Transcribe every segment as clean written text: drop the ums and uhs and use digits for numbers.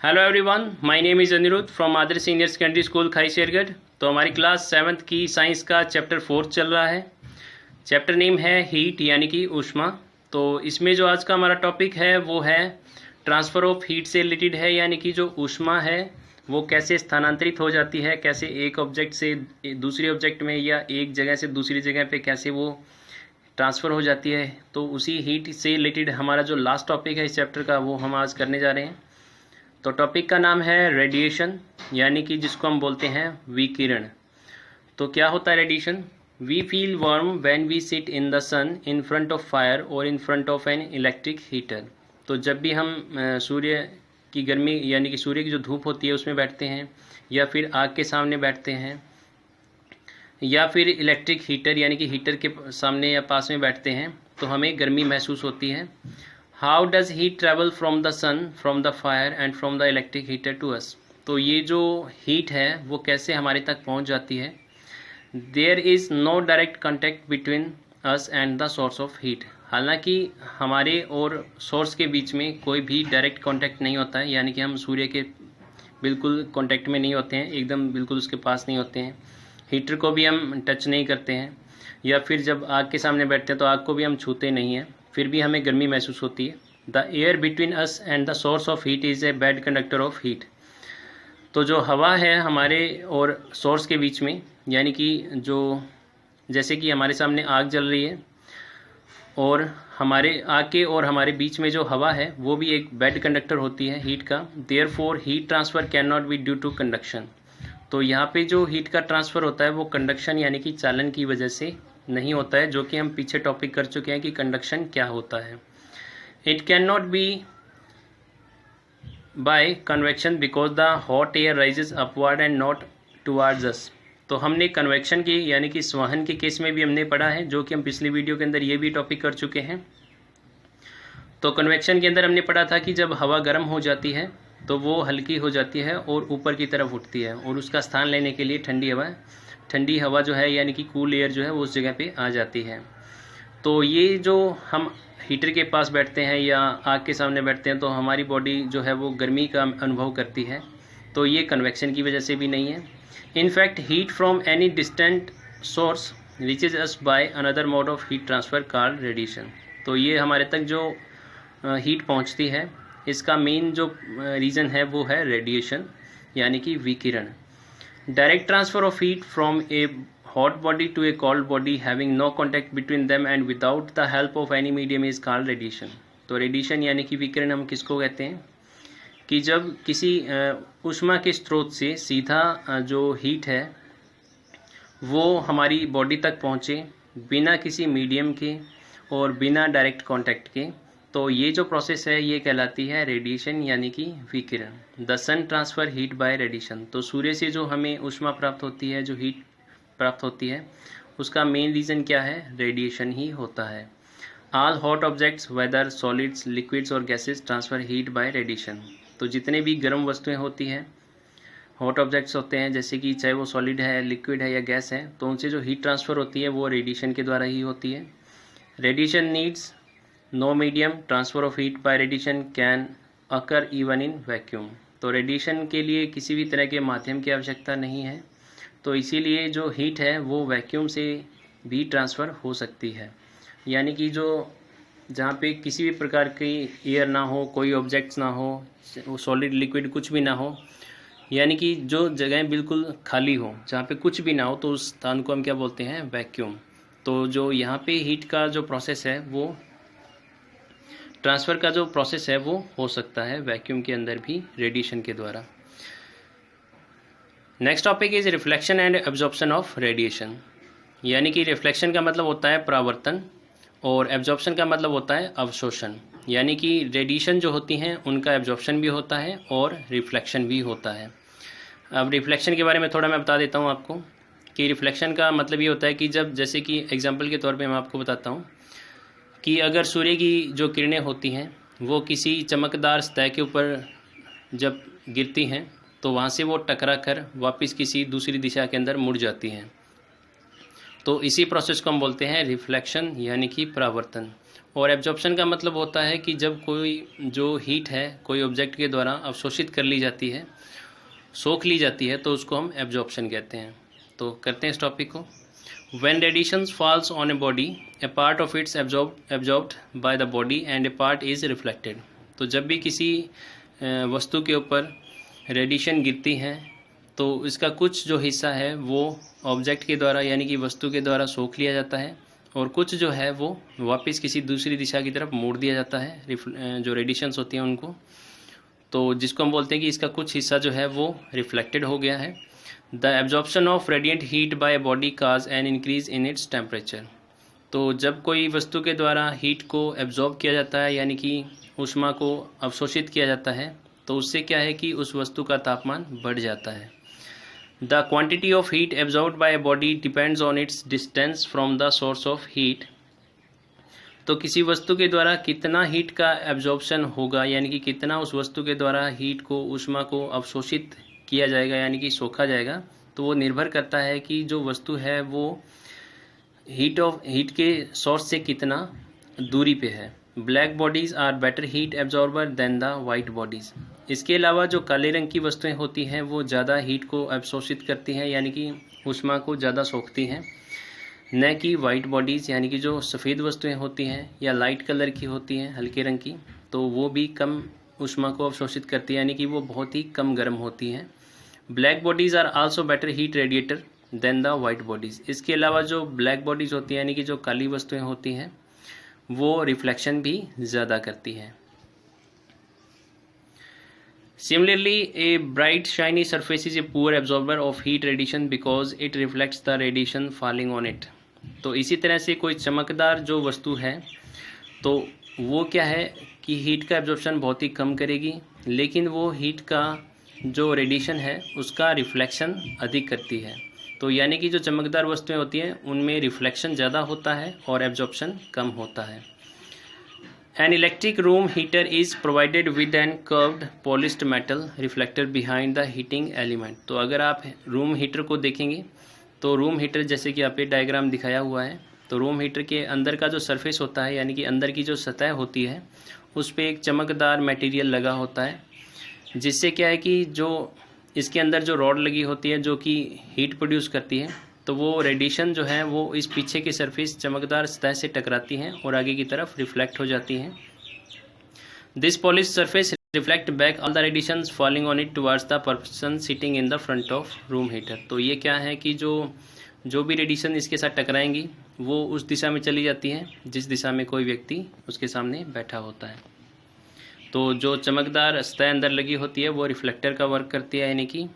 Hello everyone, my name is Anirudh from Adarsh senior secondary school Khai Shergarh. तो हमारी class 7th की science का चैप्टर 4 चल रहा है। चैप्टर नेम है हीट यानी कि ऊष्मा। तो इसमें जो आज का हमारा टॉपिक है वो है ट्रांसफ़र ऑफ हीट से रिलेटेड है, यानी कि जो ऊष्मा है वो कैसे स्थानांतरित हो जाती है, कैसे एक ऑब्जेक्ट से दूसरे ऑब्जेक्ट में या एक जगह से दूसरी जगह पे कैसे वो ट्रांसफ़र हो जाती है। तो उसी हीट से रिलेटेड हमारा जो लास्ट टॉपिक है इस चैप्टर का वो हम आज करने जा रहे हैं। तो टॉपिक का नाम है रेडिएशन, यानी कि जिसको हम बोलते हैं विकिरण। तो क्या होता है radiation? We feel warm when we sit in the sun in front of fire और in front of an electric heater. तो जब भी हम सूर्य की गर्मी यानी कि सूर्य की जो धूप होती है उसमें बैठते हैं, या फिर आग के सामने बैठते हैं, या फिर इलेक्ट्रिक हीटर यानी कि हीटर के सामने या पास में बैठते हैं, तो हमें गर्मी महसूस होती है। How does heat travel from the sun, from the fire and from the electric heater to us. तो ये जो हीट है वो कैसे हमारे तक पहुंच जाती है। There is no direct contact between us and the source of heat. हालांकि हमारे और सोर्स के बीच में कोई भी डायरेक्ट कॉन्टैक्ट नहीं होता है, यानी कि हम सूर्य के बिल्कुल कॉन्टैक्ट में नहीं होते हैं, एकदम बिल्कुल उसके पास नहीं होते हैं। हीटर को भी हम टच नहीं करते हैं, या फिर जब आग के सामने बैठते हैं तो आग को भी हम छूते नहीं हैं, फिर भी हमें गर्मी महसूस होती है। The air between us and the source of heat is a bad conductor of heat. तो जो हवा है हमारे और सोर्स के बीच में, यानी कि जो जैसे कि हमारे सामने आग जल रही है और हमारे आग के और हमारे बीच में जो हवा है वो भी एक बैड कंडक्टर होती है हीट का। Therefore heat transfer can not be due to conduction. तो यहाँ पे जो हीट का ट्रांसफ़र होता है वो कंडक्शन यानी कि चालन की वजह से नहीं होता है, जो कि हम पीछे टॉपिक कर चुके हैं कि कंडक्शन क्या होता है। It can not be by convection because the hot air rises upward and not towards us. तो हमने कन्वेक्शन की यानी कि संवहन के केस में भी हमने पढ़ा है, जो कि हम पिछली वीडियो के अंदर ये भी टॉपिक कर चुके हैं। तो कन्वेक्शन के अंदर हमने पढ़ा था कि जब हवा गर्म हो जाती है तो वो हल्की हो जाती है और ऊपर की तरफ उठती है, और उसका स्थान लेने के लिए ठंडी हवा जो है यानी कि कूल एयर जो है वो उस जगह पे आ जाती है। तो ये जो हम हीटर के पास बैठते हैं या आग के सामने बैठते हैं तो हमारी बॉडी जो है वो गर्मी का अनुभव करती है, तो ये कन्वेक्शन की वजह से भी नहीं है। In fact heat from any distant source reaches us by another mode of heat transfer called radiation. तो ये हमारे तक जो हीट पहुंचती है इसका मेन जो रीज़न है वो है रेडिएशन यानी कि विकिरण। Direct transfer of heat from A hot body to a cold body having no contact between them and without the help of any medium is called radiation। तो रेडिएशन यानी कि विकिरण हम किसको कहते हैं कि जब किसी ऊष्मा के स्रोत से सीधा जो हीट है वो हमारी बॉडी तक पहुँचे बिना किसी मीडियम के और बिना डायरेक्ट कांटेक्ट के, तो ये जो प्रोसेस है ये कहलाती है रेडिएशन यानी कि विकिरण। The sun transfer heat by radiation. तो सूर्य से जो हमें ऊष्मा प्राप्त होती है, जो हीट प्राप्त होती है, उसका मेन रीज़न क्या है? रेडिएशन ही होता है। All hot objects whether solids liquids और gases transfer heat by radiation. तो जितने भी गर्म वस्तुएं होती हैं, हॉट ऑब्जेक्ट्स होते हैं, जैसे कि चाहे वो सॉलिड है, लिक्विड है या गैस है, तो उनसे जो हीट ट्रांसफ़र होती है वो रेडिएशन के द्वारा ही होती है। Radiation needs no medium. Transfer of heat by radiation can occur even in vacuum. तो रेडिएशन के लिए किसी भी तरह के माध्यम की आवश्यकता नहीं है, तो इसीलिए जो हीट है वो वैक्यूम से भी ट्रांसफ़र हो सकती है, यानी कि जो जहाँ पे किसी भी प्रकार की एयर ना हो, कोई ऑब्जेक्ट्स ना हो, सॉलिड लिक्विड कुछ भी ना हो, यानी कि जो जगह बिल्कुल खाली हो, जहाँ पे कुछ भी ना हो, तो उस स्थान को हम क्या बोलते हैं? वैक्यूम। तो जो यहाँ पे हीट का जो प्रोसेस है वो ट्रांसफ़र का जो प्रोसेस है वो हो सकता है वैक्यूम के अंदर भी रेडिएशन के द्वारा। Next topic is reflection and absorption of radiation. यानी कि रिफ्लेक्शन का मतलब होता है परावर्तन और एब्जॉर्प्शन का मतलब होता है अवशोषण। यानी कि रेडिएशन जो होती हैं उनका एब्जॉर्प्शन भी होता है और रिफ्लेक्शन भी होता है। अब रिफ्लेक्शन के बारे में थोड़ा मैं बता देता हूँ आपको कि रिफ्लेक्शन का मतलब ये होता है कि जब, जैसे कि एग्जांपल के तौर पे मैं आपको बताता हूँ कि अगर सूर्य की जो किरणें होती हैं वो किसी चमकदार सतह के ऊपर जब गिरती हैं तो वहाँ से वो टकरा कर वापस किसी दूसरी दिशा के अंदर मुड़ जाती हैं। तो इसी प्रोसेस को हम बोलते हैं रिफ्लेक्शन यानी कि परावर्तन। और एब्जॉर्प्शन का मतलब होता है कि जब कोई जो हीट है कोई ऑब्जेक्ट के द्वारा अवशोषित कर ली जाती है, सोख ली जाती है, तो उसको हम एब्जॉर्प्शन कहते हैं। तो करते हैं इस टॉपिक को। When radiation falls on a body, a part of it's absorbed by the body and a part is reflected। तो जब भी किसी वस्तु के ऊपर रेडिएशन गिरती है तो इसका कुछ जो हिस्सा है वो ऑब्जेक्ट के द्वारा यानी कि वस्तु के द्वारा सोख लिया जाता है, और कुछ जो है वो वापस किसी दूसरी दिशा की तरफ मोड़ दिया जाता है जो रेडिएशंस होती हैं उनको। तो जिसको हम बोलते हैं कि इसका कुछ हिस्सा जो है वो रिफ्लेक्टेड हो गया है। The absorption of radiant heat by a body cause an increase in its temperature। तो जब कोई वस्तु के द्वारा हीट को एब्जॉर्ब किया जाता है यानी कि ऊष्मा को अवशोषित किया जाता है, तो उससे क्या है कि उस वस्तु का तापमान बढ़ जाता है। The quantity of heat absorbed by a body depends on its distance from the source of heat। तो किसी वस्तु के द्वारा कितना हीट का एब्जॉर्प्शन होगा यानी कि कितना उस वस्तु के द्वारा हीट को ऊष्मा को अवशोषित किया जाएगा यानी कि सोखा जाएगा, तो वो निर्भर करता है कि जो वस्तु है वो हीट के सोर्स से कितना दूरी पे है। Black bodies are better heat absorber than the white bodies. इसके अलावा जो काले रंग की वस्तुएं होती हैं वो ज़्यादा हीट को अवशोषित करती हैं यानी कि ऊष्मा को ज़्यादा सोखती हैं, न कि वाइट बॉडीज़ यानी कि जो सफ़ेद वस्तुएं होती हैं या लाइट कलर की होती हैं हल्के रंग की, तो वो भी कम ऊष्मा को अवशोषित करती है यानी कि वो बहुत ही कम गर्म होती हैं। Black bodies are also better heat radiator than the white bodies. इसके अलावा जो ब्लैक बॉडीज़ होती हैं यानी कि जो काली वस्तुएं होती हैं वो रिफ्लेक्शन भी ज़्यादा करती हैं। Similarly a bright shiny surface is a poor absorber of heat radiation because it reflects the radiation falling on it. तो इसी तरह से कोई चमकदार जो वस्तु है तो वो क्या है कि हीट का एब्जॉर्प्शन बहुत ही कम करेगी, लेकिन वो हीट का जो रेडिएशन है उसका रिफ्लेक्शन अधिक करती है। तो यानी कि जो चमकदार वस्तुएं होती हैं उनमें रिफ्लेक्शन ज़्यादा होता है और एब्जॉर्प्शन कम होता है। An electric room heater is provided with an curved polished metal reflector behind the heating element. तो अगर आप रूम हीटर को देखेंगे तो रूम हीटर जैसे कि आप ये डायग्राम दिखाया हुआ है, तो रूम हीटर के अंदर का जो सरफेस होता है यानी कि अंदर की जो सतह होती है उस पर एक चमकदार मटेरियल लगा होता है, जिससे क्या है कि जो इसके अंदर जो रॉड लगी होती है जो कि हीट प्रोड्यूस करती है, तो वो रेडिएशन जो है वो इस पीछे के सरफेस चमकदार सतह से टकराती हैं और आगे की तरफ रिफ्लेक्ट हो जाती हैं। This polish surface reflect back all the radiations falling on it towards the person sitting in the front of room heater. तो ये क्या है कि जो भी रेडिएशन इसके साथ टकराएंगी वो उस दिशा में चली जाती हैं जिस दिशा में कोई व्यक्ति उसके सामने बैठा होता है। तो जो चमकदार सतह अंदर लगी होती है वो रिफ्लेक्टर का वर्क करती है यानी कि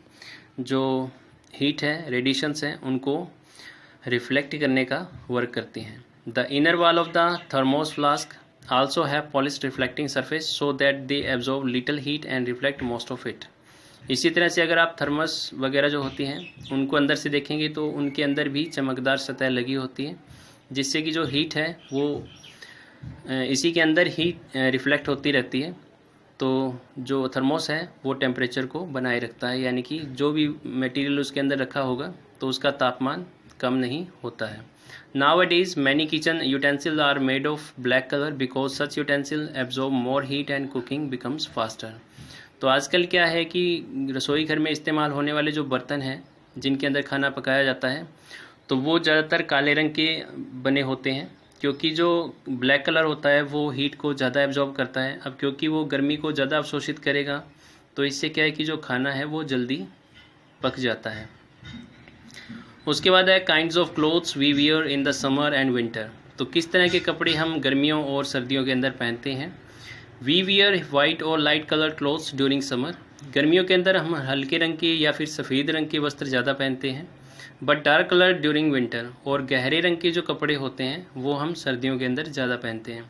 जो हीट है रेडिएशंस हैं उनको रिफ्लेक्ट करने का वर्क करती हैं। The inner wall of the thermos flask also have polished reflecting surface so that they absorb little heat and reflect most of it. इसी तरह से अगर आप थर्मस वगैरह जो होती हैं उनको अंदर से देखेंगे तो उनके अंदर भी चमकदार सतह लगी होती है, जिससे कि जो हीट है वो इसी के अंदर ही रिफ्लेक्ट होती रहती है। तो जो थर्मोस है वो टेम्परेचर को बनाए रखता है यानी कि जो भी मटेरियल उसके अंदर रखा होगा तो उसका तापमान कम नहीं होता है। Nowadays many kitchen utensils are made of black color because such utensils absorb more heat and cooking becomes faster। तो आजकल क्या है कि रसोई घर में इस्तेमाल होने वाले जो बर्तन हैं जिनके अंदर खाना पकाया जाता है तो वो ज़्यादातर काले रंग के बने होते हैं, क्योंकि जो ब्लैक कलर होता है वो हीट को ज़्यादा एब्जॉर्ब करता है। अब क्योंकि वो गर्मी को ज़्यादा अवशोषित करेगा तो इससे क्या है कि जो खाना है वो जल्दी पक जाता है। उसके बाद है kinds of clothes we wear in the summer and winter. तो किस तरह के कपड़े हम गर्मियों और सर्दियों के अंदर पहनते हैं। वी वियर वाइट और light colour clothes during summer. गर्मियों के अंदर हम हल्के रंग के या फिर सफ़ेद रंग के वस्त्र ज़्यादा पहनते हैं, but dark colour during winter. और गहरे रंग के जो कपड़े होते हैं वो हम सर्दियों के अंदर ज़्यादा पहनते हैं।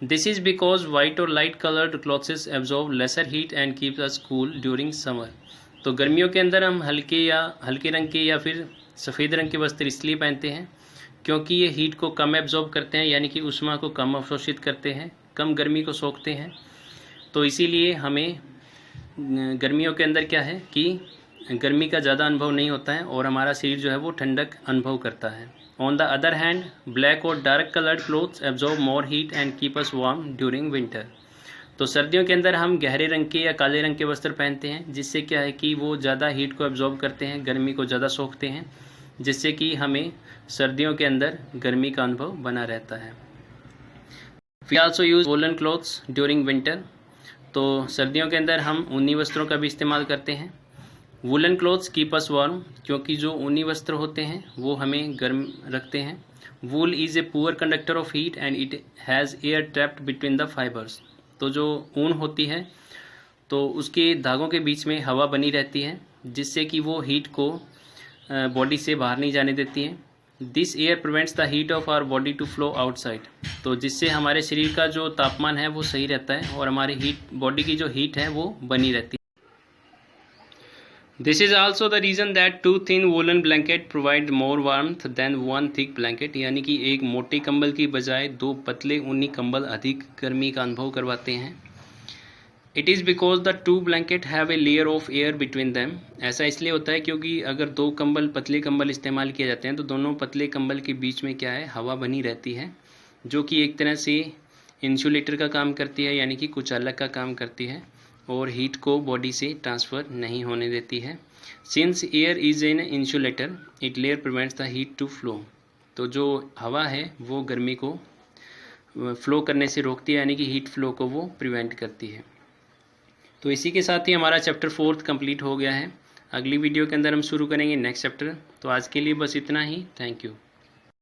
दिस इज़ बिकॉज वाइट और light coloured clothes absorb lesser heat and keep us cool during summer. तो गर्मियों के अंदर हम हल्के रंग के या फिर सफ़ेद रंग के वस्त्र इसलिए पहनते हैं क्योंकि ये हीट को कम एब्जॉर्ब करते हैं यानी कि ऊष्मा को कम अवशोषित करते हैं, कम गर्मी को सोखते हैं। तो इसीलिए हमें गर्मियों के अंदर क्या है कि गर्मी का ज़्यादा अनुभव नहीं होता है और हमारा शरीर जो है वो ठंडक अनुभव करता है। On the other hand black और dark coloured clothes absorb more heat and keep us warm during winter. तो सर्दियों के अंदर हम गहरे रंग के या काले रंग के वस्त्र पहनते हैं, जिससे क्या है कि वो ज़्यादा हीट को एब्जॉर्ब करते हैं, गर्मी को ज़्यादा सोखते हैं, जिससे कि हमें सर्दियों के अंदर गर्मी का अनुभव बना रहता है। We also use woollen clothes during winter. तो सर्दियों के अंदर हम ऊनी वस्त्रों का भी इस्तेमाल करते हैं। Woollen clothes keep us warm, क्योंकि जो ऊनी वस्त्र होते हैं वो हमें गर्म रखते हैं। Wool is a poor conductor of heat and it has air trapped between the fibres. तो जो ऊन होती है तो उसके धागों के बीच में हवा बनी रहती है, जिससे कि वो हीट को बॉडी से बाहर नहीं जाने देती है। This air prevents the heat of our body to flow outside. तो जिससे हमारे शरीर का जो तापमान है वो सही रहता है और हमारी बॉडी की जो हीट है वो बनी रहती है। This is also the reason that two thin woolen blanket provide more warmth than one thick blanket। यानी कि एक मोटे कंबल की बजाय दो पतले ऊनी कंबल अधिक गर्मी का अनुभव करवाते हैं। It is because the two blanket have a layer of air between them। ऐसा इसलिए होता है क्योंकि अगर दो कंबल पतले कंबल इस्तेमाल किए जाते हैं तो दोनों पतले कंबल के बीच में क्या है, हवा बनी रहती है, जो कि एक तरह से इंसुलेटर का काम करती है, यानी कि कुचालक का काम करती है और हीट को बॉडी से ट्रांसफ़र नहीं होने देती है। Since air is an insulator it layer prevents the heat to flow. तो जो हवा है वो गर्मी को फ्लो करने से रोकती है, यानी कि हीट फ्लो को वो प्रिवेंट करती है। तो इसी के साथ ही हमारा चैप्टर 4 कंप्लीट हो गया है। अगली वीडियो के अंदर हम शुरू करेंगे नेक्स्ट चैप्टर। तो आज के लिए बस इतना ही। Thank you.